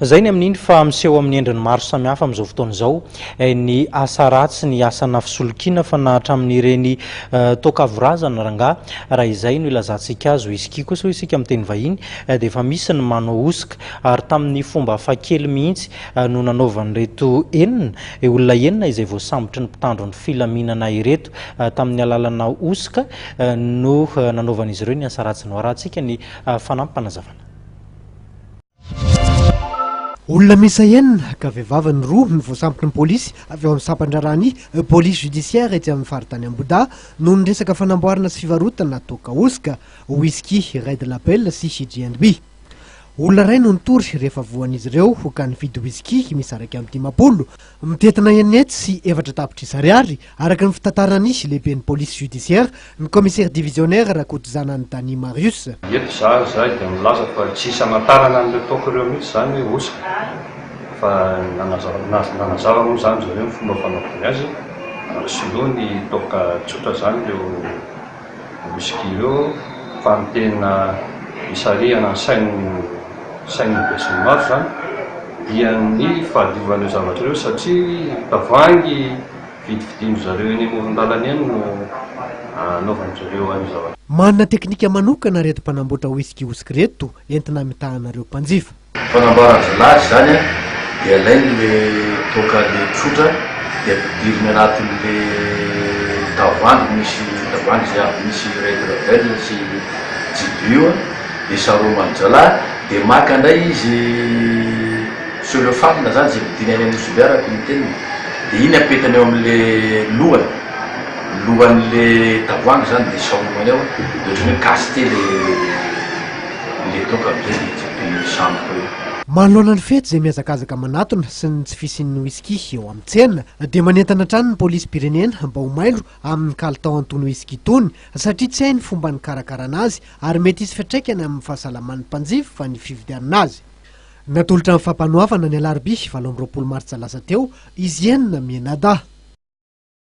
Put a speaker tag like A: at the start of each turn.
A: Zay ny amin'iny fa miseho amin'ny endriny maro samihafa amin'izao fotoana izao ny asa ratsy ny asana fisolokiana fa na hatramin'ireny toaka razana raha izay no ilazantsika azy whisky kosa isika amin'ny teny vahiny dia efa misy ny manao hosoka ary tamin'ny fomba hafakely mihitsy no nanaovan'ireto enina olona enina izay voasambotry ny mpitandro ny filaminana ireto tamin'ny alalana hosoka no nanaovan'izy ireo ny asa ratsy no arahantsika ny fanampanazavana.
B: Olona misy enina ka vehivavy roa ny voasambotry ny polisy avy ao amin'ny sampandrarany police judiciaire ety amin'ny faritany Amboda no niresaka fanamboarana sy fivarotana toaka hosoka, whisky, red label sy G&B. Olona ray no nitory rehefa voan'izy ireo ka nividy whisky misy araka amin'ny 500 mitetina enety sy 4 tapitrisa ariary araka ny fitantarany lehiben'ny police judiciaire ny commissaire divisionnaire rakotozanan Tamin'ny Marius.
C: Eto zay dia milaza fa tsisy amatarana an'ireo toaka ireo mihitsy zany hosoka fa nanazava moa zany zareo ny fomba fanaovany azy ary soloa ny toaka tsotra zany ireo whisky ireo fa ny tena isarihana ny sainy besin'ny maro zany dia ny fahadiovan'ireo zavatra ireo satria tavangy vidividino zareo eny amoron-dalana eny no anaovan'izareo any zavatra.
B: Manana teknika manokana reto mpanamboatra whisky hosoka reto entina mitahanareo mpanjifa.
D: Fanamboaran-jalazy zany dia alainy le toaka le tsotra dia ampidiriny anatin'le tavoangy misy tavoangy zay avy misy red label sy G&B dia saromany jala dia maka indray izy solofamina zany zay vidiny any amin'ny araka ny teniny dia iny apetany eo amin'le lohan'le tavoangy zany dia saromany ao dia ohatrany hoe kasite le toaka be sampo eo.
B: Manoloana ny fety izay mihazakazaka manatona sy ny tsy fisian'ny whisky eo amin'ny tsena dia manentana trano ny polisy pirenena mba ho mailo amin'ny kalitao antony whisky tony satria tsy hainy fomba ny karakarana azy ary mety hisy fiantraikany amin'ny fahasalaman'ny mpanjifa fa ny fividianana azy. Natolotra amin'ny fampanoavana ny alarobia 7 maritsa lasa teo izy enina mienada.